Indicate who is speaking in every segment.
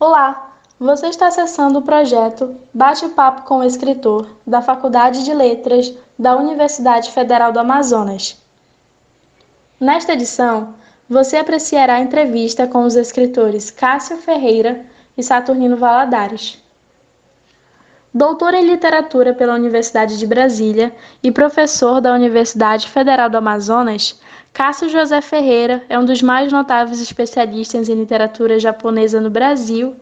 Speaker 1: Olá, você está acessando o projeto Bate-Papo com o Escritor da Faculdade de Letras da Universidade Federal do Amazonas. Nesta edição, você apreciará a entrevista com os escritores Cássio Ferreira e Saturnino Valadares. Doutor em Literatura pela Universidade de Brasília e professor da Universidade Federal do Amazonas, Cássio José Ferreira é um dos mais notáveis especialistas em literatura japonesa no Brasil,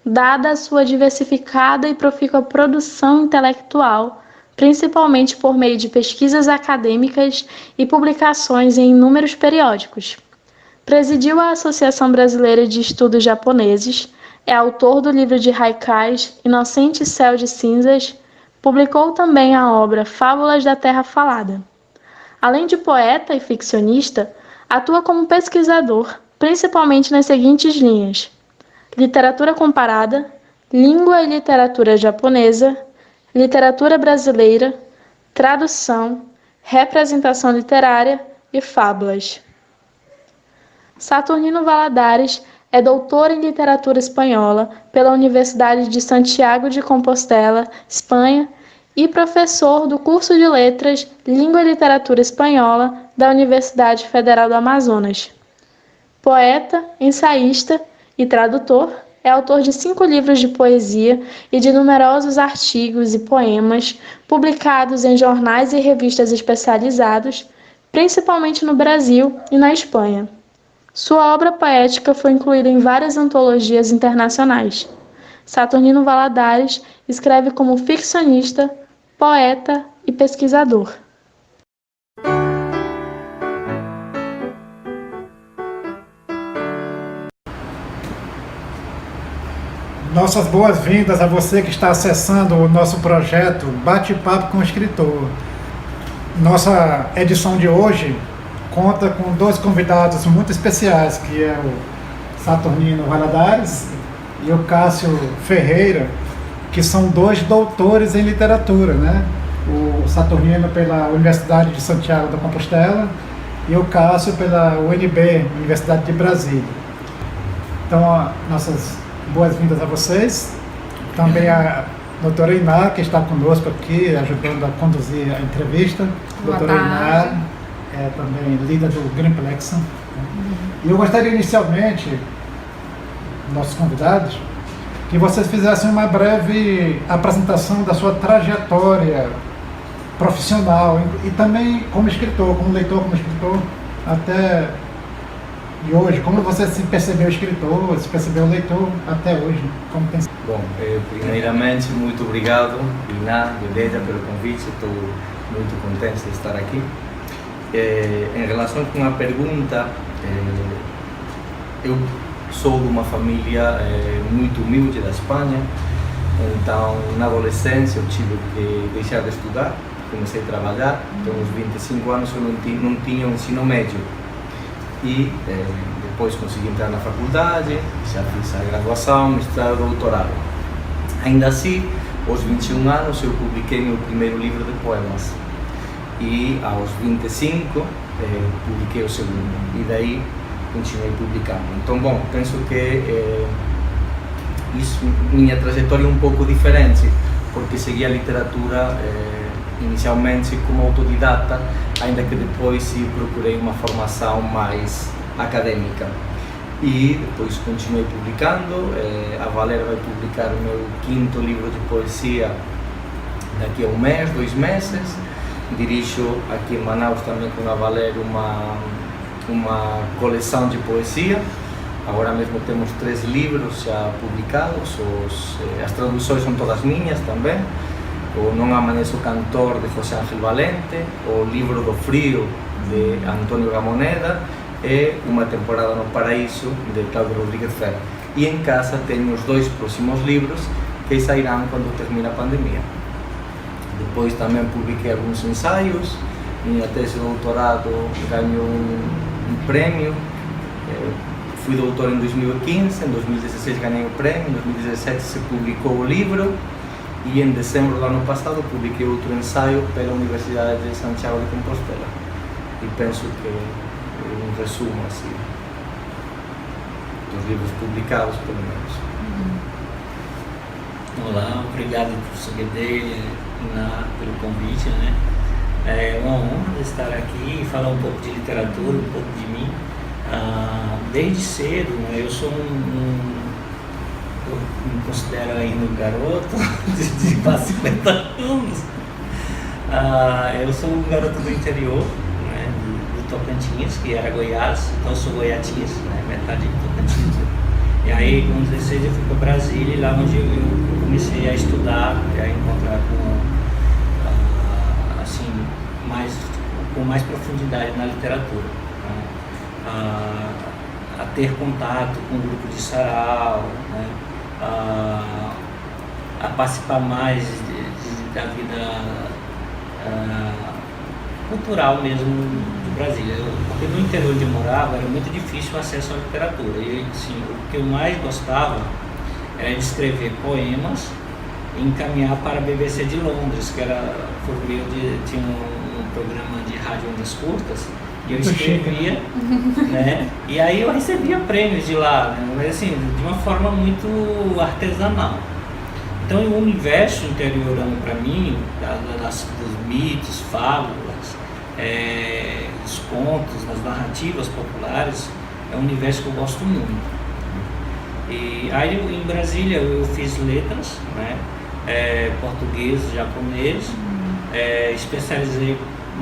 Speaker 1: dada a sua diversificada e profícua produção intelectual, principalmente por meio de pesquisas acadêmicas e publicações em inúmeros periódicos. Presidiu a Associação Brasileira de Estudos Japoneses, é autor do livro de haikais Inocente Céu de Cinzas, publicou também a obra Fábulas da Terra Falada. Além de poeta e ficcionista, atua como pesquisador, principalmente nas seguintes linhas: literatura comparada, língua e literatura japonesa, literatura brasileira, tradução, representação literária e fábulas. Saturnino Valadares é doutor em literatura espanhola pela Universidade de Santiago de Compostela, Espanha, e professor do curso de Letras, Língua e Literatura Espanhola da Universidade Federal do Amazonas. Poeta, ensaísta e tradutor, é autor de 5 livros de poesia e de numerosos artigos e poemas publicados em jornais e revistas especializados, principalmente no Brasil e na Espanha. Sua obra poética foi incluída em várias antologias internacionais. Saturnino Valadares escreve como ficcionista, poeta e pesquisador.
Speaker 2: Nossas boas-vindas a você que está acessando o nosso projeto Bate-Papo com o Escritor. Nossa edição de hoje conta com 2 convidados muito especiais, que é o Saturnino Valadares e o Cássio Ferreira, que são 2 doutores em literatura, né? O Saturnino pela Universidade de Santiago da Compostela e o Cássio pela UNB, Universidade de Brasília. Então, nossas boas-vindas a vocês. Também a doutora Iná, que está conosco aqui, ajudando a conduzir a entrevista. Doutora Iná é também líder do Greenplex. E eu gostaria inicialmente, nossos convidados, que vocês fizessem uma breve apresentação da sua trajetória profissional e também como escritor, como leitor, como escritor, até e hoje. Como você se percebeu escritor, se percebeu leitor até hoje? Como tem...
Speaker 3: Bom, primeiramente, muito obrigado, Iná e Leia, pelo convite. Estou muito contente de estar aqui. Em relação com a pergunta, eu sou de uma família muito humilde da Espanha, então na adolescência eu tive que deixar de estudar, comecei a trabalhar, então aos 25 anos eu não tinha um ensino médio e depois consegui entrar na faculdade, já fiz a graduação, mestrado, doutorado. Ainda assim, aos 21 anos eu publiquei meu primeiro livro de poemas e aos 25 publiquei o segundo e daí continuei publicando. Então, bom, penso que isso, minha trajetória é um pouco diferente, porque segui a literatura inicialmente como autodidata, ainda que depois procurei uma formação mais acadêmica. E depois continuei publicando. A Valéria vai publicar o meu 5º livro de poesia daqui a 1 mês, 2 meses. Dirijo aqui em Manaus também com a Valéria uma coleção de poesia. Agora mesmo temos 3 livros já publicados, as traduções são todas minhas também. O Não Amanheço Cantor, de José Ángel Valente, o Livro do Frio, de Antônio Gamoneda, e Uma Temporada no Paraíso, de Cláudio Rodrigues Ferro. E em casa tenho os 2 próximos livros que sairão quando termine a pandemia. Depois também publiquei alguns ensaios, minha tese de doutorado ganhou um prêmio, fui doutor em 2015, em 2016 ganhei o prêmio, em 2017 se publicou o livro e em dezembro do ano passado publiquei outro ensaio pela Universidade de Santiago de Compostela. E penso que um resumo assim dos livros publicados, pelo menos.
Speaker 4: Olá, obrigado, professor Guedelha, pelo convite, né? É uma honra estar aqui e falar um pouco de literatura, um pouco de mim. Desde cedo, né, eu me considero ainda um garoto de quase 50 anos. Eu sou um garoto do interior, né, do Tocantins, que era Goiás, então eu sou goiatins, né, metade de Tocantins. E aí, com 16, eu fui para Brasília, lá onde eu comecei a estudar e a encontrar com mais profundidade na literatura, né? A ter contato com o grupo de sarau, né? A participar mais da vida cultural mesmo de Brasília. Porque no interior onde eu morava era muito difícil o acesso à literatura. E assim, o que eu mais gostava era de escrever poemas e encaminhar para a BBC de Londres, que era por meio tinha um programa de rádio ondas curtas, e eu escrevia, né? E aí eu recebia prêmios de lá, né? Mas assim, de uma forma muito artesanal. Então o universo interiorano para mim, dos mitos, fábulas, dos contos, das narrativas populares, é um universo que eu gosto muito. E aí em Brasília eu fiz letras, né? Português, japonês, especializei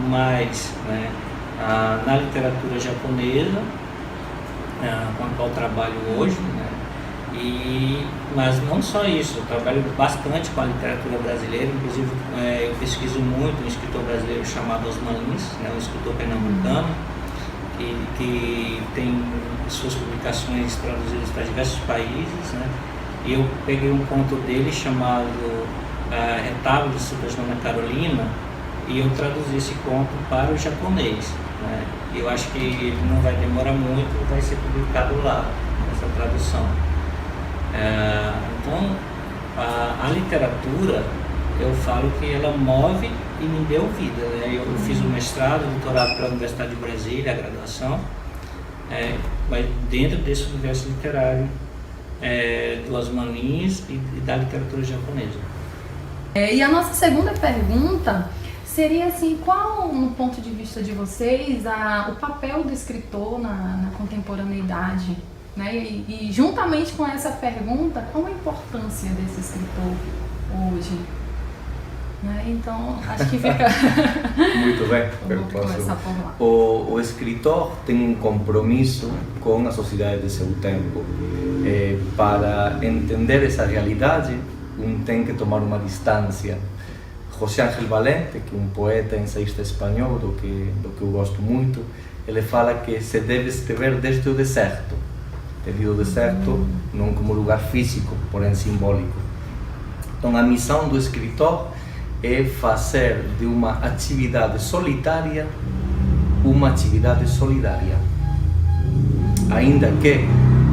Speaker 4: mais, né, na literatura japonesa, com a qual trabalho hoje, né? Mas não só isso, eu trabalho bastante com a literatura brasileira, inclusive eu pesquiso muito um escritor brasileiro chamado Osman Lins, né, um escritor pernambucano, que tem suas publicações traduzidas para diversos países, né? E eu peguei um conto dele chamado Retábulos da Dona Carolina, e eu traduzi esse conto para o japonês, né? E eu acho que ele não vai demorar muito, vai ser publicado lá, essa tradução. Então, a literatura, eu falo que ela move e me deu vida, né? Eu fiz o mestrado, o doutorado pela Universidade de Brasília, a graduação, mas dentro desse universo literário do Osman Lins e da literatura japonesa.
Speaker 5: E a nossa segunda pergunta seria assim, qual, no ponto de vista de vocês, o papel do escritor na contemporaneidade, né? E juntamente com essa pergunta, qual a importância desse escritor hoje? Né? Então, acho que fica...
Speaker 3: Muito bem,
Speaker 5: eu vou começar por lá.
Speaker 3: O escritor tem um compromisso com a sociedade de seu tempo. Para entender essa realidade, tem que tomar uma distância. José Ángel Valente, que é um poeta ensaísta espanhol, do que eu gosto muito, ele fala que se deve escrever desde o deserto. Devido ao deserto, não como lugar físico, porém simbólico. Então a missão do escritor é fazer de uma atividade solitária uma atividade solidária. Ainda que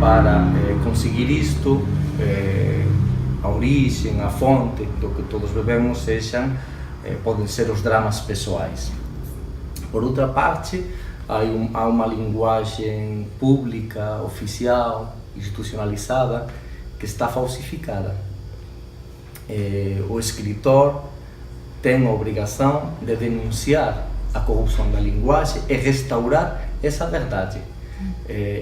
Speaker 3: para conseguir isto, a origem, a fonte do que todos bebemos podem ser os dramas pessoais. Por outra parte, há uma linguagem pública, oficial, institucionalizada, que está falsificada. O escritor tem a obrigação de denunciar a corrupção da linguagem e restaurar essa verdade.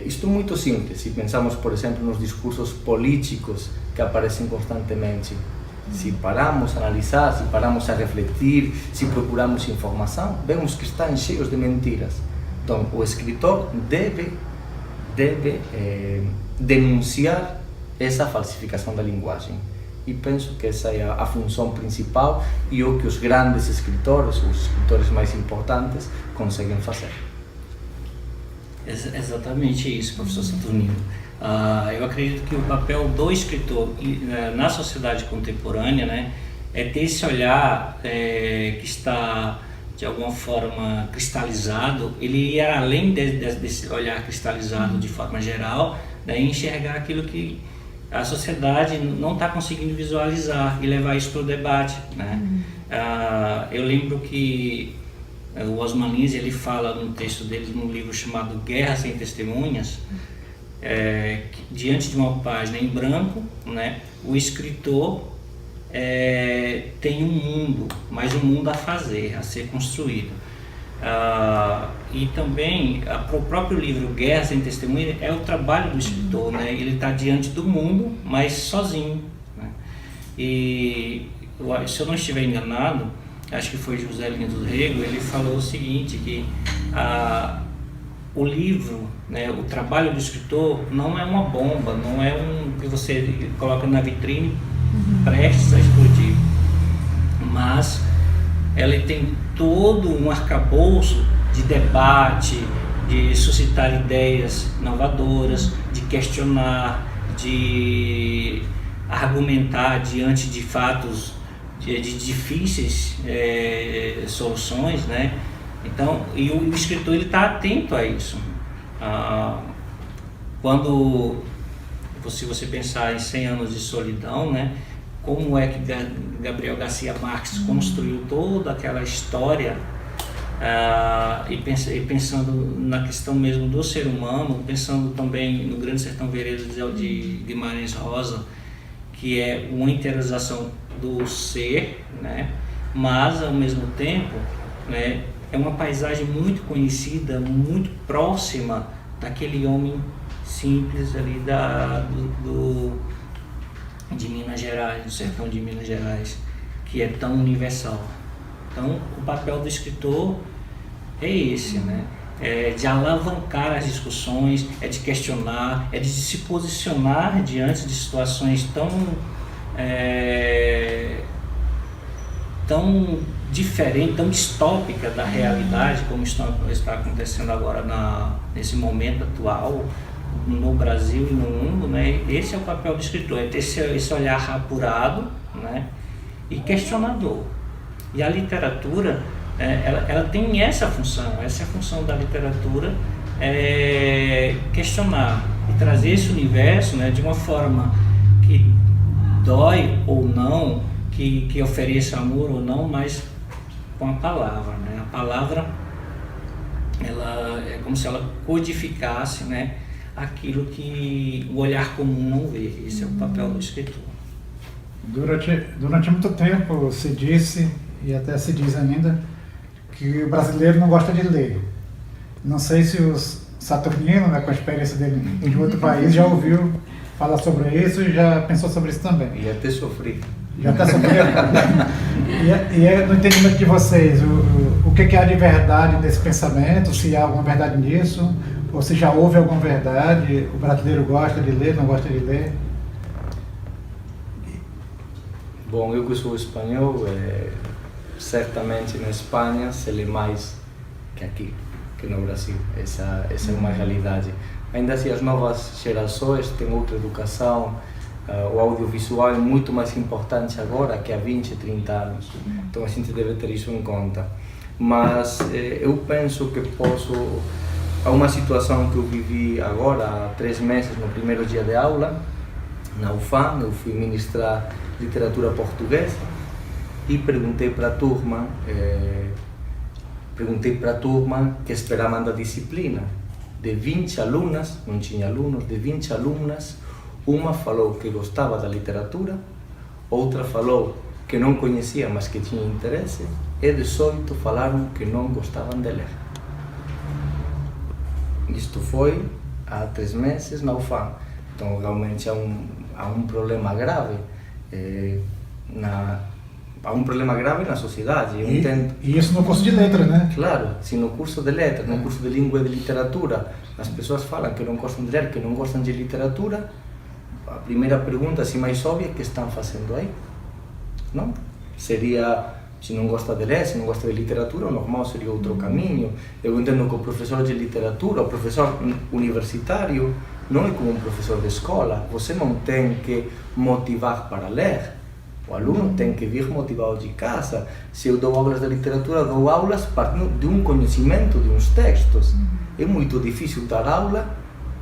Speaker 3: Isto é muito simples, se pensamos, por exemplo, nos discursos políticos que aparecem constantemente. Se paramos a analisar, se paramos a refletir, se procuramos informação, vemos que estão cheios de mentiras. Então, o escritor deve denunciar essa falsificação da linguagem. E penso que essa é a função principal e o que os grandes escritores, os escritores mais importantes, conseguem fazer.
Speaker 4: Exatamente isso, professor Saturnino. Eu acredito que o papel do escritor na sociedade contemporânea, né, é ter esse olhar que está de alguma forma cristalizado. Ele ir além desse olhar cristalizado de forma geral, né, e enxergar aquilo que a sociedade não está conseguindo visualizar e levar isso para o debate, né? Eu lembro que o Osman Lins, ele fala no texto dele, num livro chamado Guerra Sem Testemunhas, que, diante de uma página em branco, né, o escritor tem um mundo, mas um mundo a fazer, a ser construído. E também o próprio livro Guerra Sem Testemunha é o trabalho do escritor, né? Ele está diante do mundo, mas sozinho, né? E se eu não estiver enganado, acho que foi José Lins do Rego, ele falou o seguinte, que o livro, né, o trabalho do escritor não é uma bomba, não é um que você coloca na vitrine prestes a explodir, mas ela tem todo um arcabouço de debate, de suscitar ideias inovadoras, de questionar, de argumentar diante de fatos de difíceis soluções, né? Então, e o escritor ele está atento a isso. Quando você pensar em 100 anos de solidão, né? Como é que Gabriel Garcia Marques construiu toda aquela história, e pensando na questão mesmo do ser humano, pensando também no Grande Sertão Veredas de Guimarães Rosa, que é uma interiorização do ser, né? Mas ao mesmo tempo, né, é uma paisagem muito conhecida, muito próxima daquele homem simples ali de Minas Gerais, do sertão de Minas Gerais, que é tão universal. Então, o papel do escritor é esse, né? É de alavancar as discussões, é de questionar, é de se posicionar diante de situações tão diferentes, tão distópicas da realidade, como está acontecendo agora nesse momento atual, no Brasil e no mundo, né? Esse é o papel do escritor, é ter esse olhar apurado, né? E questionador. E a literatura, ela tem essa é a função da literatura, questionar e trazer esse universo, né, de uma forma que dói ou não, que ofereça amor ou não, mas com a palavra, né? A palavra, ela é como se ela codificasse, né, aquilo que o olhar comum não vê. Esse é o papel do escritor.
Speaker 2: Durante muito tempo se disse, e até se diz ainda, que o brasileiro não gosta de ler. Não sei se o Saturnino, né, com a experiência dele em outro país, já ouviu falar sobre isso e já pensou sobre isso também.
Speaker 3: E até sofri.
Speaker 2: Já está sofrendo. E no entendimento de vocês, o que há de verdade nesse pensamento, se há alguma verdade nisso, ou se já houve alguma verdade, o brasileiro gosta de ler, não gosta de ler?
Speaker 3: Bom, eu que sou espanhol, certamente na Espanha se lê mais que aqui, que no Brasil. Essa é uma realidade. Ainda assim, as novas gerações têm outra educação, o audiovisual é muito mais importante agora que há 20, 30 anos. Então a gente deve ter isso em conta. Mas eu penso que há uma situação que eu vivi agora, há 3 meses, no primeiro dia de aula, na UFAM, eu fui ministrar literatura portuguesa e perguntei para a turma que esperavam da disciplina. De 20 alunas, não tinha alunos, de 20 alunas, uma falou que gostava da literatura, outra falou que não conhecia, mas que tinha interesse, e 18 falaram que não gostavam de ler. Isto foi há 3 meses na UFAM. Então realmente há um problema grave há um problema grave na sociedade.
Speaker 2: E isso no curso de letras, né?
Speaker 3: Claro, se no curso de letras, no curso de língua e de literatura, as pessoas falam que não gostam de ler, que não gostam de literatura, a primeira pergunta, assim mais óbvia, que estão fazendo aí? Não? Seria, se não gosta de ler, se não gosta de literatura, o normal seria outro caminho. Eu entendo que o professor de literatura, o professor universitário, não é como um professor de escola. Você não tem que motivar para ler. O aluno tem que vir motivado de casa. Se eu dou aulas de literatura, dou aulas partindo de um conhecimento de uns textos. É muito difícil dar aula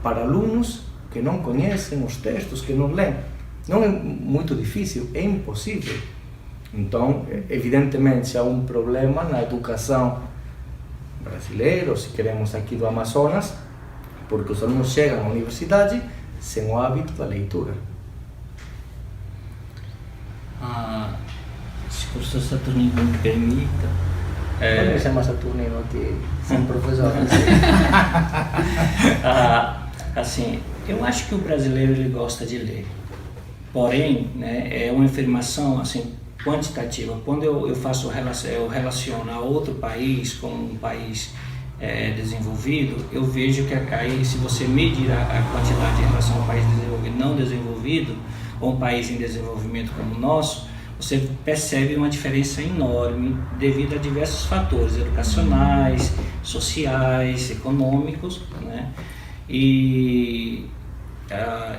Speaker 3: para alunos que não conhecem os textos, que não leem. Não é muito difícil, é impossível. Então, evidentemente, há um problema na educação brasileira, se queremos aqui do Amazonas, porque os alunos chegam à universidade sem o hábito da leitura.
Speaker 4: professor Saturnino me permita.
Speaker 6: Pode me chamar Saturnino aqui, sem professor.
Speaker 4: Assim, eu acho que o brasileiro ele gosta de ler. Porém, né, é uma afirmação assim, quantitativa. Quando eu relaciono a outro país com um país desenvolvido, eu vejo que aí, se você medir a quantidade em relação ao país desenvolvido e não desenvolvido, ou um país em desenvolvimento como o nosso, você percebe uma diferença enorme devido a diversos fatores educacionais, sociais, econômicos, né? E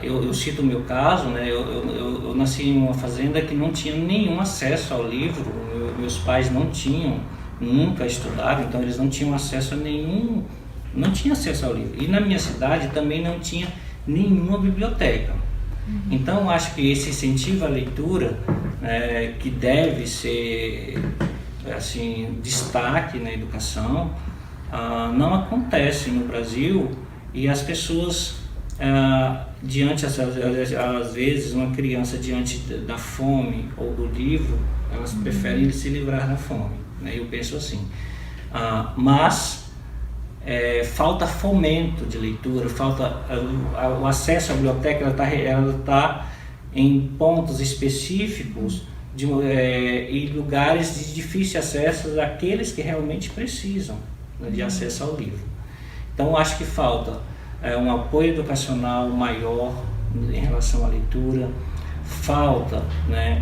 Speaker 4: eu cito o meu caso, né? Eu nasci em uma fazenda que não tinha nenhum acesso ao livro, meus pais não tinham, nunca estudaram, então eles não tinham acesso a não tinha acesso ao livro. E na minha cidade também não tinha nenhuma biblioteca. Então eu acho que esse incentivo à leitura, que deve ser assim, destaque na educação, não acontece no Brasil, e as pessoas, às vezes uma criança diante da fome ou do livro, elas preferem se livrar da fome, né? Eu penso assim, mas falta fomento de leitura, falta o acesso à biblioteca, ela está em pontos específicos e lugares de difícil acesso àqueles que realmente precisam, né, de acesso ao livro. Então acho que falta um apoio educacional maior em relação à leitura, falta, né,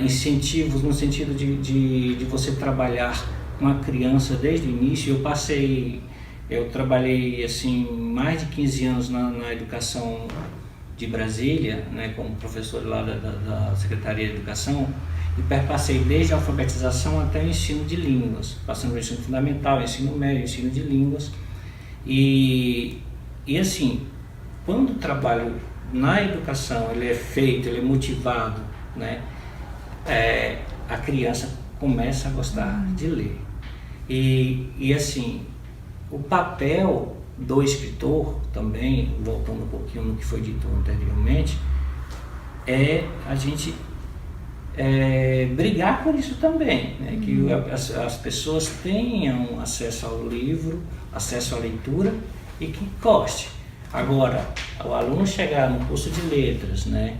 Speaker 4: incentivos no sentido de você trabalhar com a criança desde o início. Eu trabalhei assim mais de 15 anos na educação de Brasília, né, como professor lá da Secretaria de Educação, e perpassei desde a alfabetização até o ensino de línguas, passando pelo ensino fundamental, ensino médio, ensino de línguas. E assim, quando o trabalho na educação ele é feito, ele é motivado, né, a criança começa a gostar de ler. E assim, o papel do escritor também, voltando um pouquinho no que foi dito anteriormente, é a gente brigar por isso também, né? Que as pessoas tenham acesso ao livro, acesso à leitura e que goste. Agora, o aluno chegar no curso de letras, né,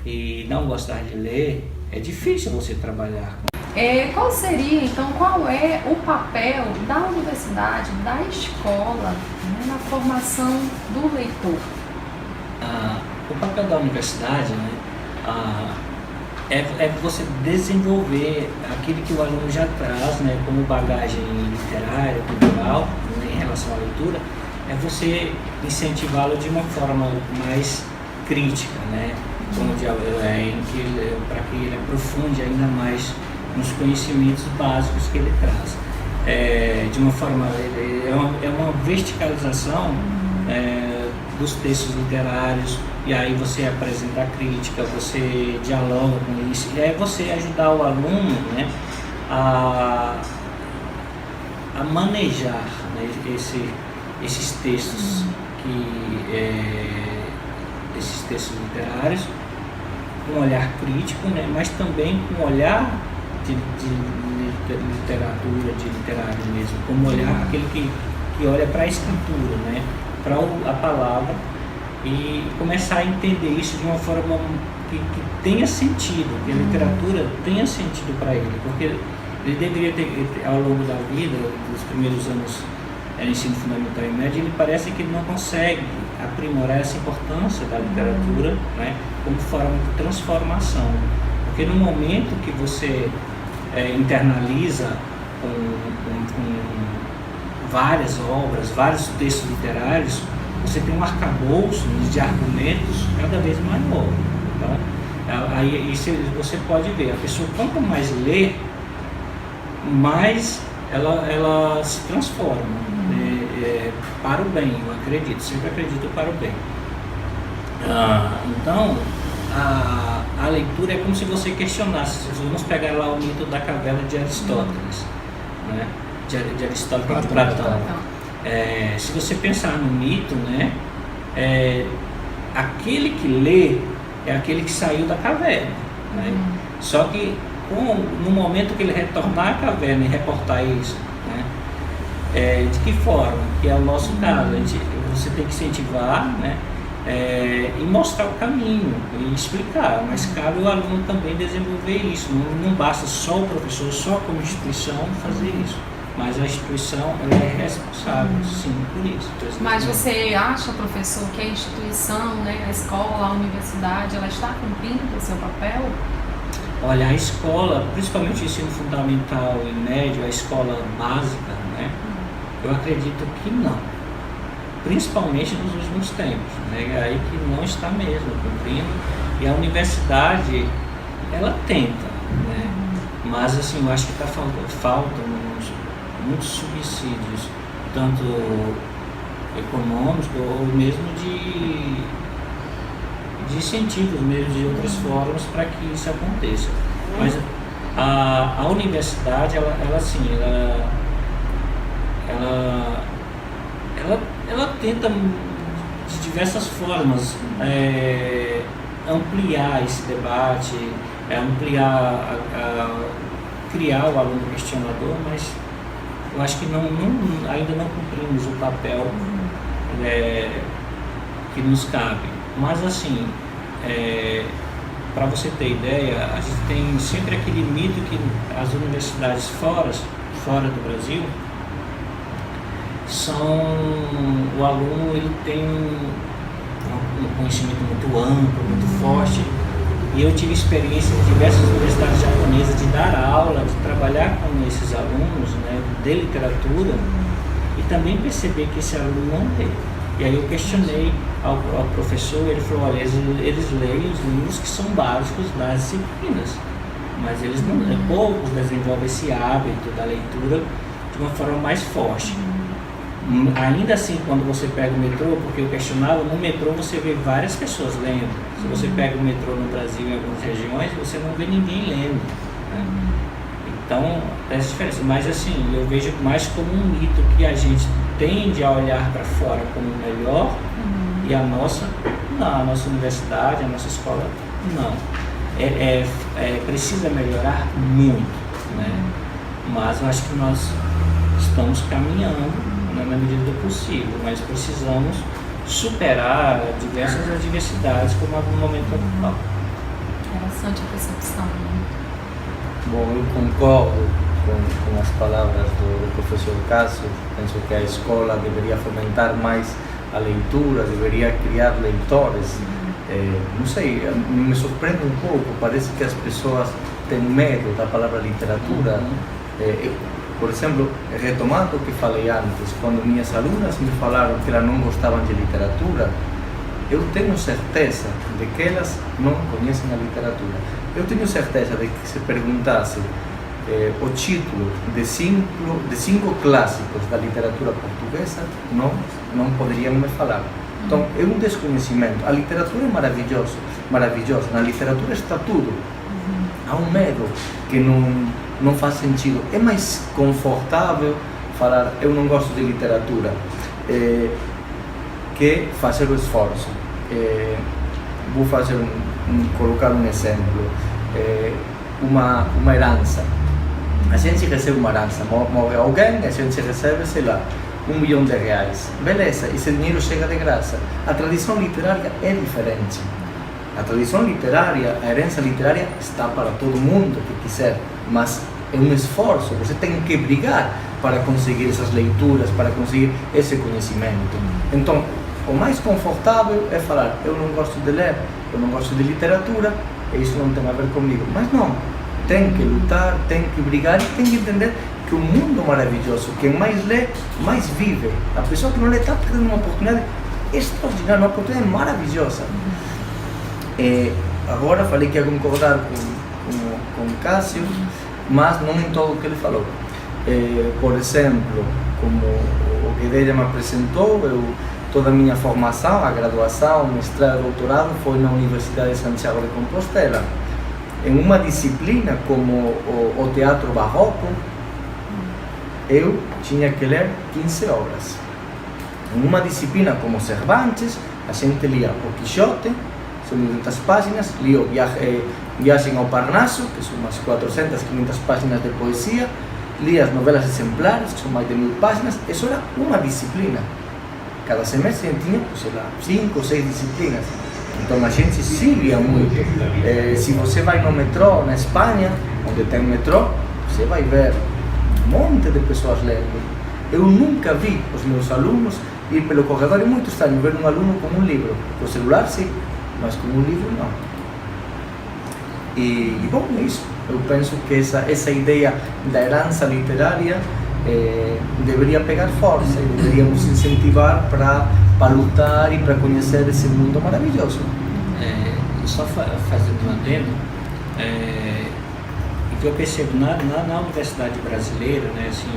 Speaker 4: e não gostar de ler, é difícil você trabalhar.
Speaker 5: Qual é o papel da universidade, da escola, né, na formação do leitor?
Speaker 4: O papel da universidade, né, é você desenvolver aquilo que o aluno já traz, né, como bagagem literária, cultural, né, em relação à leitura, é você incentivá-lo de uma forma mais crítica, né, para que ele aprofunde ainda mais nos conhecimentos básicos que ele traz. De uma forma, é uma verticalização dos textos literários, e aí você apresenta a crítica, você dialoga com isso, e aí você ajudar o aluno, né, a manejar, né, esses textos esses textos literários com um olhar crítico, né, mas também com um olhar de literatura, de literário mesmo, como olhar aquele que olha para a escritura, né, para a palavra, e começar a entender isso de uma forma que tenha sentido, que a literatura tenha sentido para ele, porque ele deveria ter, ao longo da vida, dos primeiros anos ensino fundamental e médio, ele parece que ele não consegue aprimorar essa importância da literatura, né, como forma de transformação, porque no momento que você internaliza com várias obras, vários textos literários, você tem um arcabouço de argumentos cada vez maior. Tá? Aí você pode ver, a pessoa quanto mais lê, mais ela se transforma, para o bem, eu acredito, sempre acredito para o bem. Então, a leitura é como se você questionasse. Vamos pegar lá o mito da caverna de Aristóteles, né? de Aristóteles e Platão. Se você pensar no mito, né, aquele que lê é aquele que saiu da caverna. né? Só que no momento que ele retornar à caverna e reportar isso, né? De que forma? Que é o nosso caso, você tem que incentivar, né? E mostrar o caminho e explicar, mas cabe o aluno também desenvolver isso. Não basta só o professor, só como instituição fazer isso, mas a instituição ela é responsável, sim, por isso.
Speaker 5: Mas você acha, professor, que a instituição, né, a escola, a universidade, ela está cumprindo o seu papel?
Speaker 4: Olha, a escola, principalmente o ensino fundamental e médio, a escola básica, né, eu acredito que não. Principalmente nos últimos tempos, né? É aí que não está mesmo cumprindo, e a universidade ela tenta, né? Mas assim, eu acho que faltam muitos subsídios, tanto econômicos ou mesmo de incentivos mesmo de outras formas para que isso aconteça. Mas a universidade ela tenta de diversas formas ampliar esse debate, criar o aluno questionador, mas eu acho que ainda não cumprimos o papel que nos cabe. Mas assim, para você ter ideia, a gente tem sempre aquele mito que as universidades fora do Brasil, o aluno ele tem um conhecimento muito amplo, muito forte, e eu tive experiência em diversas universidades japonesas de dar aula, de trabalhar com esses alunos, né, de literatura, e também perceber que esse aluno não lê. E aí eu questionei ao professor, ele falou, olha, eles leem os livros que são básicos das disciplinas, mas eles poucos desenvolvem esse hábito da leitura de uma forma mais forte. Ainda assim, quando você pega o metrô, porque eu questionava, no metrô você vê várias pessoas lendo. Se você pega o metrô no Brasil em algumas regiões, você não vê ninguém lendo, né? Então, essa diferença. Mas assim, eu vejo mais como um mito que a gente tende a olhar para fora como melhor, e a nossa universidade, a nossa escola, não. Precisa melhorar muito, né? Mas eu acho que nós estamos caminhando na medida do possível, mas precisamos superar diversas adversidades como no momento atual.
Speaker 5: Interessante a percepção, né?
Speaker 3: Bom, eu concordo com as palavras do professor Cássio. Penso que a escola deveria fomentar mais a leitura, deveria criar leitores. Não sei, me surpreende um pouco, parece que as pessoas têm medo da palavra literatura. Por exemplo, retomando o que falei antes, quando minhas alunas me falaram que elas não gostavam de literatura, eu tenho certeza de que elas não conhecem a literatura. Eu tenho certeza de que se perguntasse o título de cinco clássicos da literatura portuguesa, não poderiam me falar. Então, é um desconhecimento. A literatura é maravilhosa. Na literatura está tudo. Há um medo que não faz sentido. É mais confortável falar eu não gosto de literatura que fazer o esforço. Vou colocar um exemplo. Uma herança. A gente recebe uma herança, morre alguém, a gente recebe, sei lá, R$1 milhão. Beleza, esse dinheiro chega de graça. A tradição literária é diferente. A tradição literária, a herança literária está para todo mundo que quiser, mas é um esforço, você tem que brigar para conseguir essas leituras, para conseguir esse conhecimento. Então, o mais confortável é falar, eu não gosto de ler, eu não gosto de literatura, isso não tem a ver comigo. Mas não, tem que lutar, tem que brigar e tem que entender que o mundo é maravilhoso. Quem mais lê, mais vive. A pessoa que não lê está perdendo uma oportunidade extraordinária, uma oportunidade maravilhosa. Agora falei que ia concordar com o Cássio, mas não em todo o que ele falou. Por exemplo, como o Guedelha me apresentou, toda a minha formação, a graduação, mestrado, doutorado, foi na Universidade de Santiago de Compostela. Em uma disciplina como o teatro barroco, eu tinha que ler 15 horas. Em uma disciplina como Cervantes, a gente lia o Quixote, são 1.200 páginas, li Viagem ao Parnaso, que são umas 400, 500 páginas de poesia, li as novelas exemplares, que são mais de 1.000 páginas. Isso era uma disciplina. Cada semestre a gente tinha, sei lá, 5 ou 6 disciplinas. Então a gente se lia muito. Se você vai no metrô na Espanha, onde tem metrô, você vai ver um monte de pessoas lendo. Eu nunca vi os meus alunos ir pelo corredor, é muito estranho ver um aluno com um livro. Com o celular sim, mas com um livro não. E bom, é isso. Eu penso que essa ideia da herança literária deveria pegar força e deveríamos incentivar para lutar e para conhecer esse mundo maravilhoso.
Speaker 4: Só fazendo um adendo, o que eu percebo na universidade brasileira, né, assim,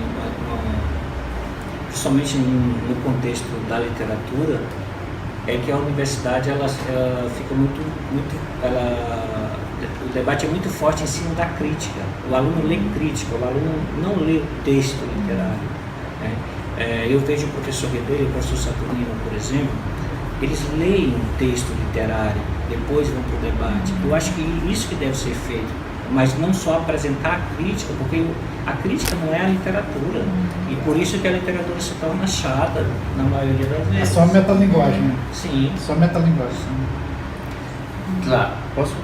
Speaker 4: principalmente no contexto da literatura, é que a universidade ela fica muito o debate é muito forte em cima da crítica. O aluno lê crítica, o aluno não lê o texto literário, né? Eu vejo o professor Ribeiro e o professor Saturnino, por exemplo, eles leem um texto literário, depois vão para o debate. Eu acho que isso que deve ser feito, mas não só apresentar a crítica, porque a crítica não é a literatura, e por isso que a literatura se torna chata na maioria das vezes.
Speaker 2: É só metalinguagem, né?
Speaker 4: Sim.
Speaker 2: Só metalinguagem.
Speaker 3: Claro, posso?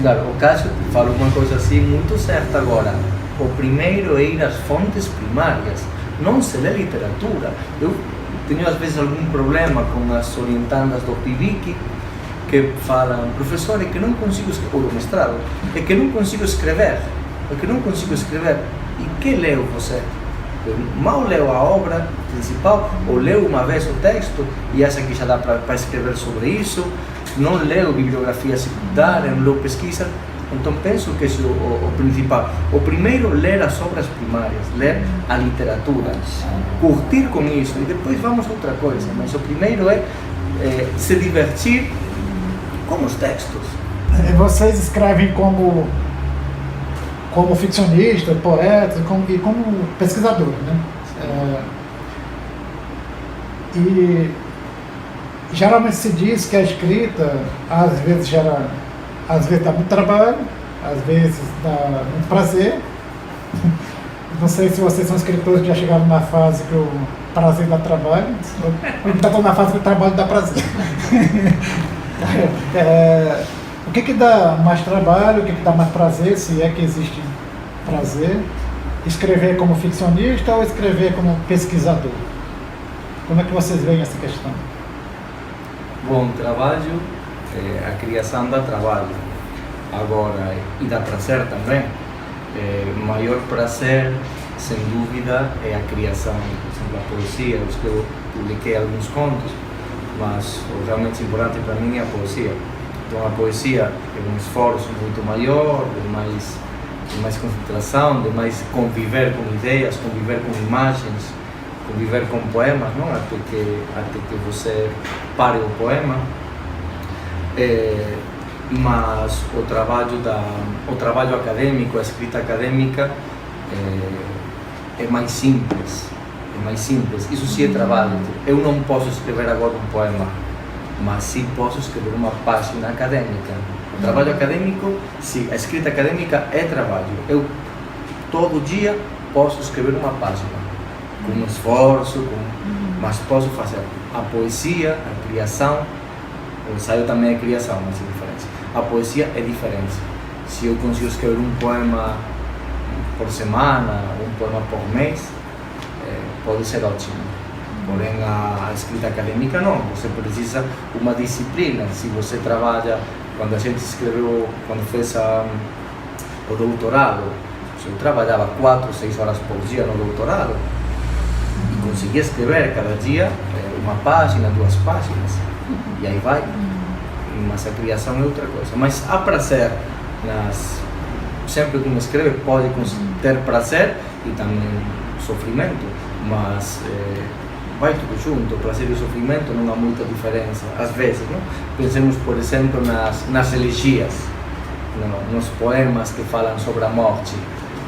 Speaker 3: Claro, o Cássio fala uma coisa assim muito certa agora. O primeiro é ir às fontes primárias, não se lê literatura. Eu tenho às vezes algum problema com as orientandas do PIBIC que falam, professor, é que não consigo escrever, ou do mestrado, é que não consigo escrever, E que leu você? Eu mal leu a obra principal, ou leu uma vez o texto e acha que já dá para escrever sobre isso, não leu bibliografia secundária, não leu pesquisa. Então penso que isso é o principal. O primeiro, ler as obras primárias, ler a literatura, curtir com isso, e depois vamos a outra coisa. Mas o primeiro é se divertir com os textos.
Speaker 2: Vocês escrevem como ficcionista, poeta e como pesquisador, né? E geralmente se diz que a escrita às vezes dá muito trabalho, às vezes dá muito prazer. Não sei se vocês são escritores que já chegaram na fase que o prazer dá trabalho, ou estão na fase que o trabalho dá prazer. O que dá mais trabalho, o que dá mais prazer, se é que existe prazer? Escrever como ficcionista ou escrever como pesquisador? Como é que vocês veem essa questão?
Speaker 3: Bom, trabalho, a criação dá trabalho. Agora, e dá prazer também. O maior prazer, sem dúvida, é a criação. Por exemplo, a poesia. Eu publiquei alguns contos, mas o realmente importante para mim é a poesia. Então a poesia é um esforço muito maior, de mais concentração, de mais conviver com ideias, conviver com imagens, conviver com poemas, não? Até que você pare o poema. Mas o trabalho acadêmico, a escrita acadêmica é mais simples. Isso sim é trabalho. Eu não posso escrever agora um poema, mas sim posso escrever uma página acadêmica. O trabalho acadêmico, sim, a escrita acadêmica é trabalho. Eu todo dia posso escrever uma página, com esforço, mas posso fazer. A poesia, a criação, o ensaio também é criação, mas é diferente. A poesia é diferente. Se eu consigo escrever um poema por semana, um poema por mês, pode ser ótimo. Porém, a escrita acadêmica não. Você precisa uma disciplina. Se você trabalha, quando a gente escreveu, quando fez o doutorado, eu trabalhava 4 ou 6 horas por dia no doutorado e conseguia escrever cada dia uma página, 2 páginas, e aí vai. Mas a criação é outra coisa. Mas há prazer sempre que um escreve pode ter prazer e também sofrimento, mas vai tudo junto. O prazer e o sofrimento não há muita diferença às vezes, não? Pensemos, por exemplo, nas elegias, nos poemas que falam sobre a morte,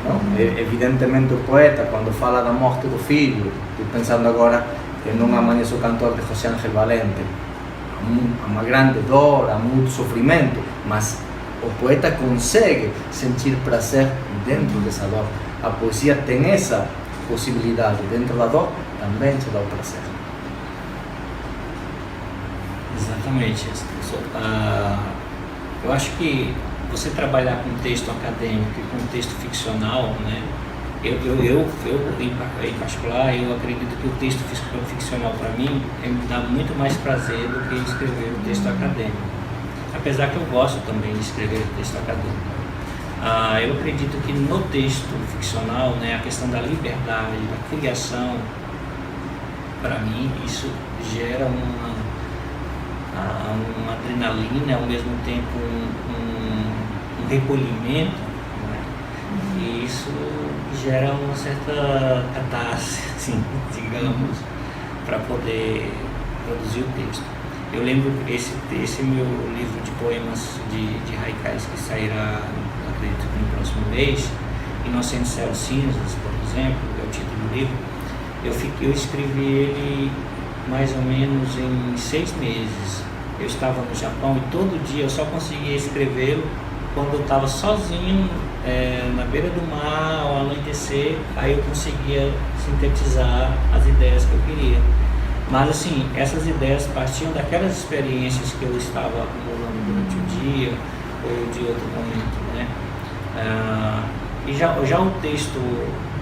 Speaker 3: não? Evidentemente o poeta, quando fala da morte do filho, estou pensando agora Não Amanheço Cantor de José Ángel Valente, uma grande dor, há muito sofrimento, mas o poeta consegue sentir prazer dentro dessa dor. A poesia tem essa possibilidade, dentro da dor também se dá o prazer.
Speaker 4: Exatamente. Eu acho que você trabalhar com texto acadêmico e com texto ficcional, né? Eu em particular, eu acredito que o texto ficcional para mim me dá muito mais prazer do que escrever o texto acadêmico. Apesar que eu gosto também de escrever o texto acadêmico. Eu acredito que no texto ficcional, né, a questão da liberdade, da criação, para mim isso gera uma adrenalina, ao mesmo tempo um recolhimento, né? E isso gera uma certa catarse, assim, digamos, para poder produzir o texto. Eu lembro esse meu livro de poemas de haikais que sairá, acredito que no próximo mês, Inocentes Céus Cinzas, por exemplo, é o título do livro. Eu escrevi ele mais ou menos em 6 meses. Eu estava no Japão e todo dia eu só conseguia escrevê-lo quando eu estava sozinho na beira do mar, ao anoitecer, aí eu conseguia sintetizar as ideias que eu queria. Mas assim, essas ideias partiam daquelas experiências que eu estava acumulando durante o dia ou de outro momento, né? E já o texto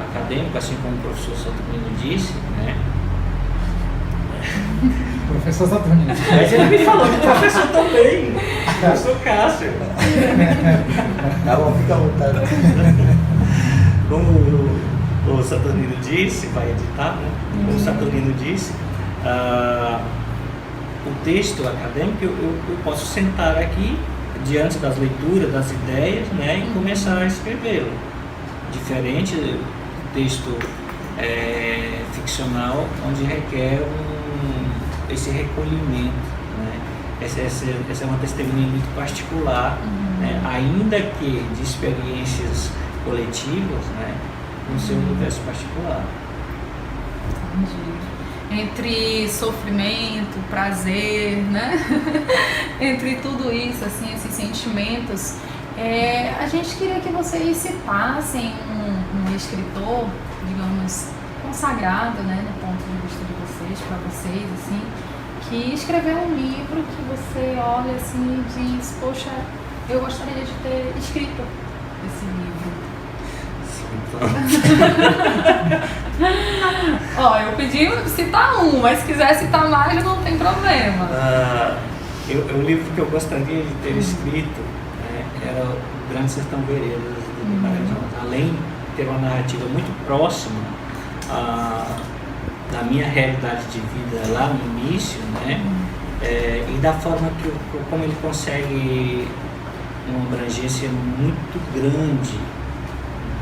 Speaker 4: acadêmico, assim como o professor Saturnino disse, né?
Speaker 2: Professor Saturnino.
Speaker 4: Mas ele me falou que o professor também. Eu sou Cássio.
Speaker 6: Tá bom, fica à vontade.
Speaker 4: Como o Saturnino disse, vai editar, né? Como o Saturnino disse, o texto acadêmico eu posso sentar aqui diante das leituras, das ideias, né, e começar a escrevê-lo. Diferente do texto ficcional, onde requer esse recolhimento, né? Essa é uma testemunha muito particular, né? Ainda que de experiências coletivas, né? No seu universo particular.
Speaker 5: Entendi. Entre sofrimento, prazer, né? Entre tudo isso, assim, esses sentimentos, a gente queria que vocês citassem um escritor, digamos, consagrado, né, no ponto de vista de vocês, para vocês, assim, que escreveu um livro que você olha assim e diz, poxa, eu gostaria de ter escrito esse livro. Ó, eu pedi citar mas se quiser citar mais não tem problema.
Speaker 4: O livro que eu gostaria de ter escrito era O Grande Sertão Veredas do Guimarães Rosa. Além de ter uma narrativa muito próxima da minha realidade de vida lá no início, né? E da forma como ele consegue uma abrangência muito grande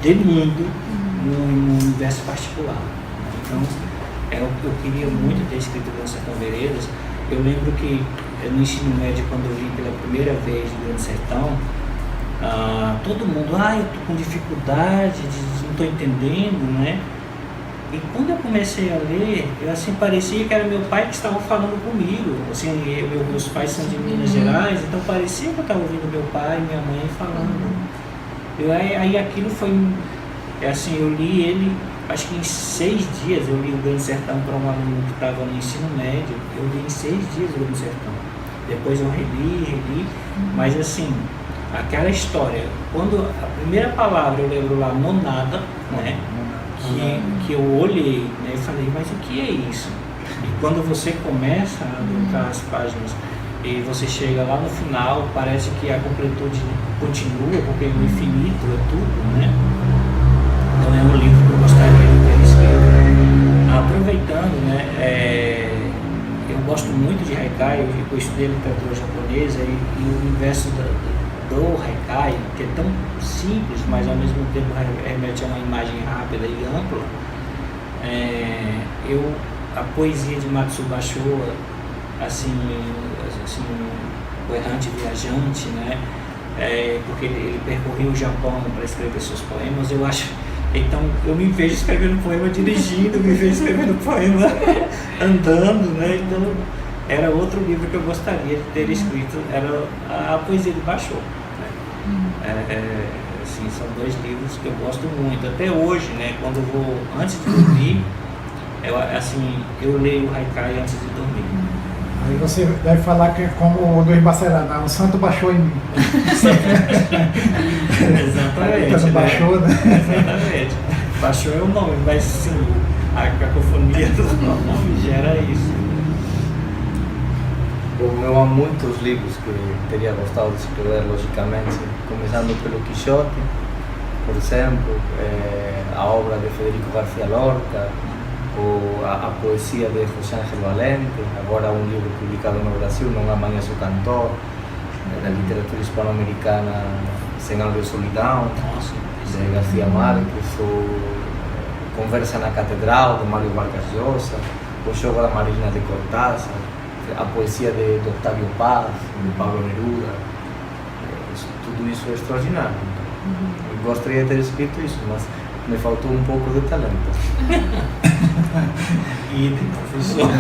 Speaker 4: de mundo num universo particular. Então, eu queria muito ter escrito O Grande Sertão Veredas. Eu lembro que no ensino médio, quando eu li pela primeira vez O Grande Sertão, todo mundo, eu tô com dificuldade, não estou entendendo, né? E quando eu comecei a ler, assim, parecia que era meu pai que estava falando comigo. Assim, meus pais são de Minas Gerais, então parecia que eu estava ouvindo meu pai e minha mãe falando. Aí aquilo foi, assim, eu li ele, acho que em 6 dias eu li O Grande Sertão para um aluno que estava no ensino médio. Eu li em 6 dias O Grande Sertão. Depois eu reli, mas assim, aquela história, quando a primeira palavra eu lembro lá, nonada, né? Que eu olhei, né, e falei, mas o que é isso? E quando você começa a adentrar as páginas e você chega lá no final, parece que a completude continua, porque o infinito é tudo, né? Então é um livro que eu gostaria de ter escrito. Aproveitando, né, eu gosto muito de haikai, eu estudei literatura japonesa e o universo do haikai, que é tão simples, mas ao mesmo tempo remete a uma imagem rápida e ampla. A poesia de Matsubasho, assim, o errante viajante, né? Porque ele percorreu o Japão para escrever seus poemas. Eu acho, então eu me vejo escrevendo poema dirigindo, me vejo escrevendo poema andando, né? Então era outro livro que eu gostaria de ter escrito, era a poesia de Bachô. Assim, são 2 livros que eu gosto muito. Até hoje, né, quando eu vou, antes de dormir, eu leio o Haikai antes de dormir.
Speaker 2: Aí você deve falar que, como o Luiz Bacerana, o santo baixou em mim.
Speaker 4: Exatamente.
Speaker 2: Então, baixou, né?
Speaker 4: Exatamente. Baixou é o nome, mas sim, a cacofonia do nome gera isso.
Speaker 3: Eu amo muitos livros que teria gostado de escrever, logicamente, começando pelo Quixote, por exemplo, a obra de Federico García Lorca, ou a poesia de José Ángel Valente, agora um livro publicado no Brasil, Não Amanheça o Cantor, da literatura hispano-americana, 100 anos de solidão, de García Márquez, ou Conversa na Catedral, de Mário Vargas Llosa, O Jogo da Marina de Cortázar, a poesia de Octavio Paz, de Pablo Neruda, tudo isso é extraordinário. Eu gostaria de ter escrito isso, mas me faltou um pouco de talento.
Speaker 4: E de professor.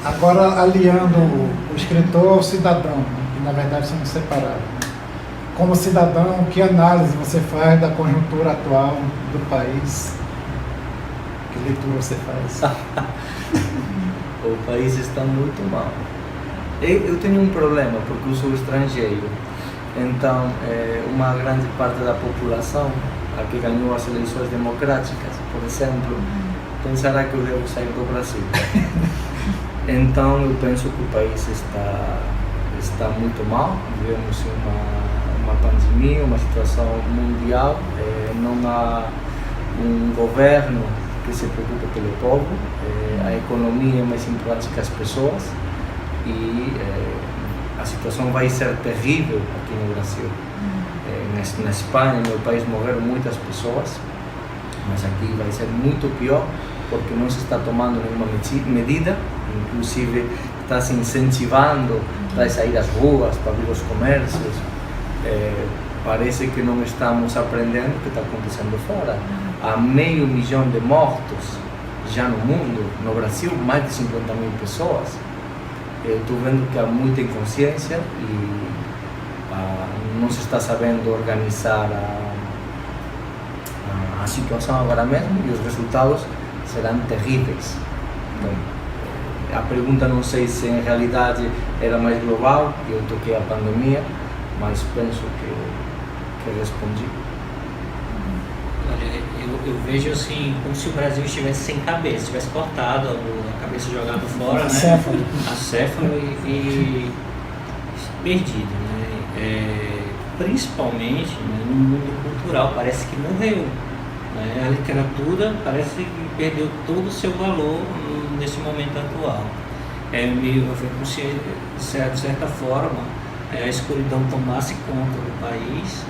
Speaker 2: Agora, aliando o escritor ao cidadão, que na verdade são separados. Como cidadão, que análise você faz da conjuntura atual do país? Que leitura você faz?
Speaker 3: O país está muito mal. Eu tenho um problema, porque eu sou estrangeiro. Então, uma grande parte da população, a que ganhou as eleições democráticas, por exemplo, pensará que eu devo sair do Brasil. Então, eu penso que o país está muito mal. Vivemos uma pandemia, uma situação mundial. Não há um governo que se preocupe pelo povo. A economia é mais importante que as pessoas. E a situação vai ser terrível aqui no Brasil. Na Espanha, no meu país, morreram muitas pessoas, mas aqui vai ser muito pior, porque não se está tomando nenhuma medida, inclusive está se incentivando para sair às ruas, para abrir os comércios. Parece que não estamos aprendendo o que está acontecendo fora. Há 500 mil de mortos já no mundo, no Brasil mais de 50 mil pessoas. Eu estou vendo que há muita inconsciência e não se está sabendo organizar a situação agora mesmo, e os resultados serão terríveis. Então, a pergunta não sei se em realidade era mais global, eu toquei a pandemia, mas penso que respondi.
Speaker 4: Olha, eu vejo assim, como se o Brasil estivesse sem cabeça, tivesse cortado a cabeça jogada fora,
Speaker 2: Acéfalo.
Speaker 4: né? Acéfalo e perdido, né? Principalmente, né, no mundo cultural, parece que morreu, né? A literatura parece que perdeu todo o seu valor nesse momento atual. Como se, de certa forma, a escuridão tomasse conta do país,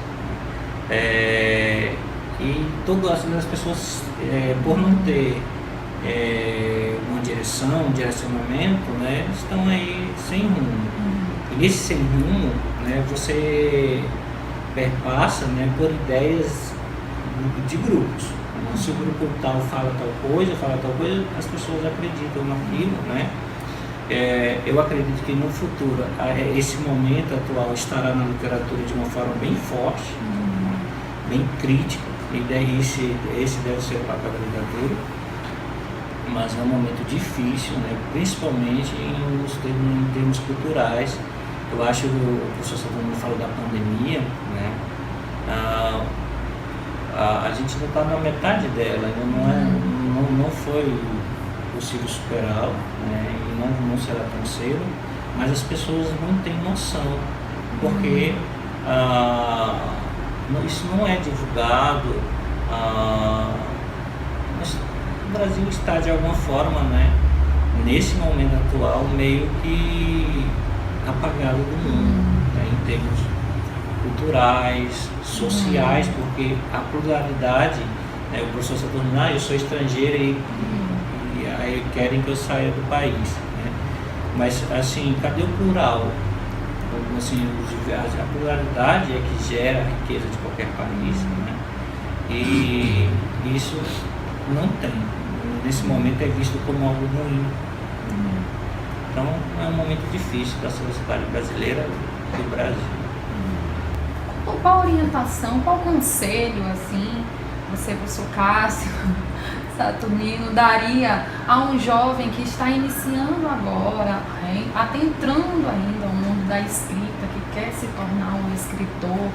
Speaker 4: e todas as pessoas, por não ter uma direção, um direcionamento, né, estão aí sem rumo. E nesse sem rumo, né, você perpassa, né, por ideias de grupos. Então, se o grupo tal fala tal coisa, as pessoas acreditam naquilo, né? Eu acredito que no futuro, esse momento atual estará na literatura de uma forma bem forte, bem crítica, e daí esse deve ser o papel da literatura, mas é um momento difícil, né? Principalmente em termos culturais. Eu acho que o professor Saturnino falou da pandemia, né? A gente ainda está na metade dela, ainda não foi possível superá-la, né? E não será tão cedo, mas as pessoas não têm noção, porque isso não é divulgado. Mas o Brasil está de alguma forma, né, nesse momento atual, meio que apagado do mundo, né, em termos culturais, sociais, porque a pluralidade, né, o professor Saturnino, eu sou estrangeiro e aí querem que eu saia do país, né? Mas assim, cadê o plural? Assim, a pluralidade é que gera a riqueza de qualquer país, né? E isso não tem. Nesse momento é visto como algo ruim. Então é um momento difícil para a sociedade brasileira do Brasil.
Speaker 5: Qual orientação, qual conselho, assim, você, professor Cássio Saturnino, daria a um jovem que está iniciando agora, adentrando ainda o mundo da escrita, que quer se tornar um escritor,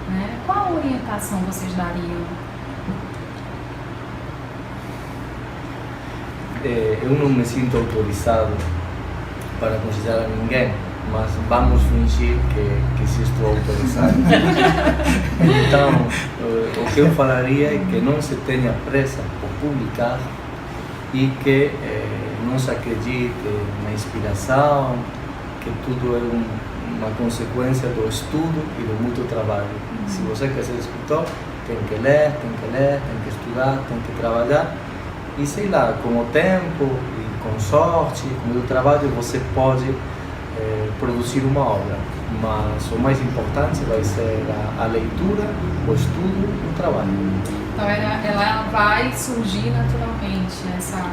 Speaker 5: né? Qual orientação vocês dariam?
Speaker 3: Eu não me sinto autorizado para aconselhar a ninguém, mas vamos fingir que se estou autorizado. Então, o que eu falaria é que não se tenha pressa por publicar e que não se acredite na inspiração, que tudo é uma consequência do estudo e do muito trabalho. Se você quer ser escritor, tem que ler, tem que estudar, tem que trabalhar. E sei lá, com o tempo e com sorte, com o trabalho, você pode produzir uma obra. Mas o mais importante vai ser a leitura, o estudo e o trabalho.
Speaker 5: Então ela vai surgir naturalmente, essa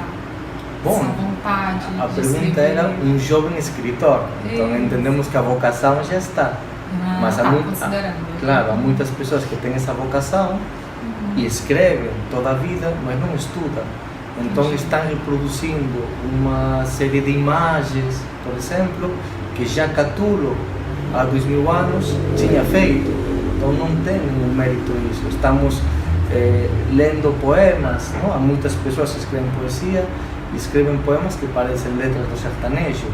Speaker 5: vontade
Speaker 3: a
Speaker 5: de
Speaker 3: pergunta
Speaker 5: escrever.
Speaker 3: era um jovem escritor. Então entendemos que a vocação já está. Mas há muitas pessoas que têm essa vocação e escrevem toda a vida, mas não estudam. Então estão reproduzindo uma série de imagens, por exemplo, que já Catulo, há 2000 anos, tinha feito. Então não tem nenhum mérito isso. Estamos lendo poemas, não? Há muitas pessoas que escrevem poesia e escrevem poemas que parecem letras do sertanejo.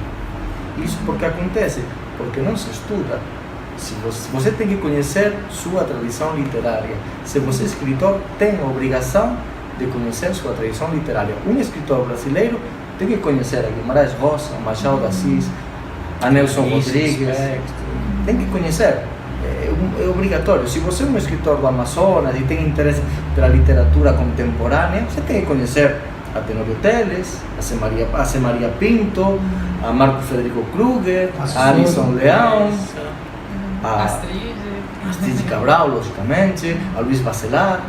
Speaker 3: Isso porque acontece? Porque não se estuda. Você tem que conhecer sua tradição literária. Se você é escritor, tem a obrigação de conhecer sua tradição literária. Um escritor brasileiro tem que conhecer a Guimarães Rosa, a Machado de Assis, a Nelson Rodrigues. Tem que conhecer. É obrigatório. Se você é um escritor do Amazonas e tem interesse pela literatura contemporânea, você tem que conhecer a Tenório Teles, a C. Maria Pinto, a Marco Federico Kruger, a Alison Leão, a Astrid Cabral, logicamente, a Luís Bacelar.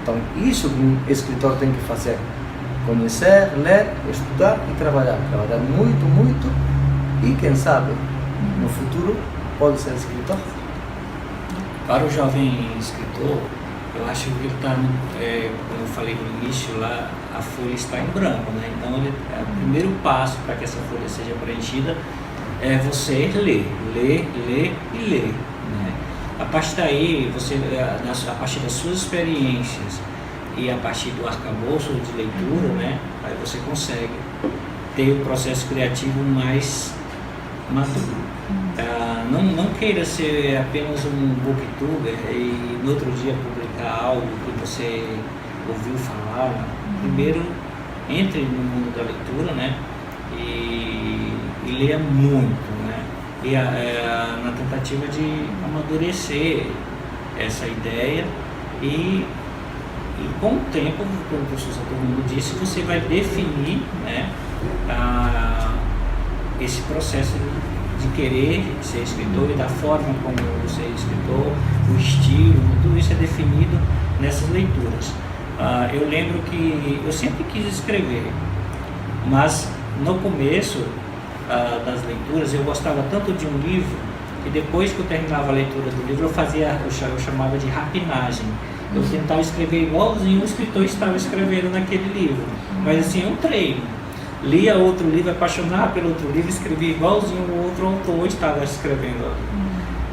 Speaker 3: Então, isso que um escritor tem que fazer: conhecer, ler, estudar e trabalhar. Trabalhar muito, muito, e quem sabe, no futuro, pode ser escritor.
Speaker 4: Para o jovem escritor, eu acho que ele está, como eu falei no início lá, a folha está em branco, né? Então, o primeiro passo para que essa folha seja preenchida é você ler e ler, né? A partir daí, a partir das suas experiências e a partir do arcabouço de leitura, né, aí você consegue ter o processo criativo mais maduro. Não queira ser apenas um booktuber e no outro dia publicar algo que você ouviu falar. Primeiro, entre no mundo da leitura, né, e leia muito, né? E na tentativa de amadurecer essa ideia e com o tempo, como o professor Saturnino disse, você vai definir, né, esse processo de querer ser escritor e da forma como você é escritor, o estilo, tudo isso é definido nessas leituras. Eu lembro que eu sempre quis escrever, mas no começo das leituras eu gostava tanto de um livro que depois que eu terminava a leitura do livro eu chamava de rapinagem. Eu tentava escrever igualzinho o escritor estava escrevendo naquele livro, mas assim, um treino. Lia outro livro, apaixonava pelo outro livro, escrevia igualzinho o outro autor estava escrevendo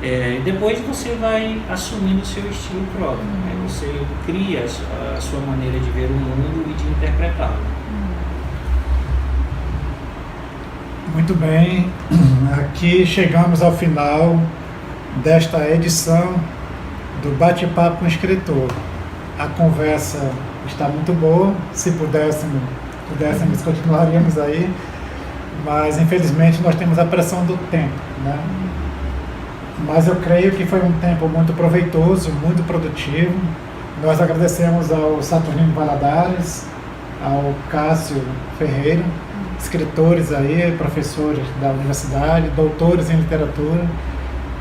Speaker 4: ali. Depois você vai assumindo o seu estilo próprio, né? Você cria a sua maneira de ver o mundo e de interpretá-lo.
Speaker 2: Muito bem, aqui chegamos ao final desta edição do Bate-Papo com o Escritor. A conversa está muito boa, se pudéssemos continuaríamos aí, mas infelizmente nós temos a pressão do tempo, né? Mas eu creio que foi um tempo muito proveitoso, muito produtivo. Nós agradecemos ao Saturnino Valadares, ao Cássio Ferreira, escritores aí, professores da universidade, doutores em literatura,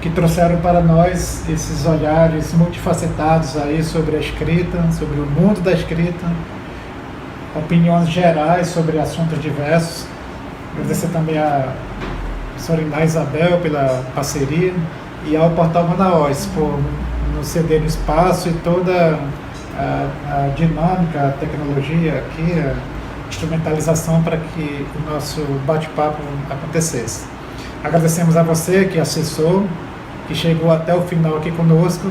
Speaker 2: que trouxeram para nós esses olhares multifacetados aí sobre a escrita, sobre o mundo da escrita, opiniões gerais sobre assuntos diversos. Agradecer também a professora Iná Isabel pela parceria e ao Portal Manaus por nos ceder o espaço e toda a dinâmica, a tecnologia aqui, a instrumentalização para que o nosso bate-papo acontecesse. Agradecemos a você que acessou, que chegou até o final aqui conosco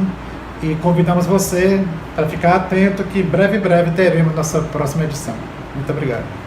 Speaker 2: e convidamos você para ficar atento que breve teremos nossa próxima edição. Muito obrigado.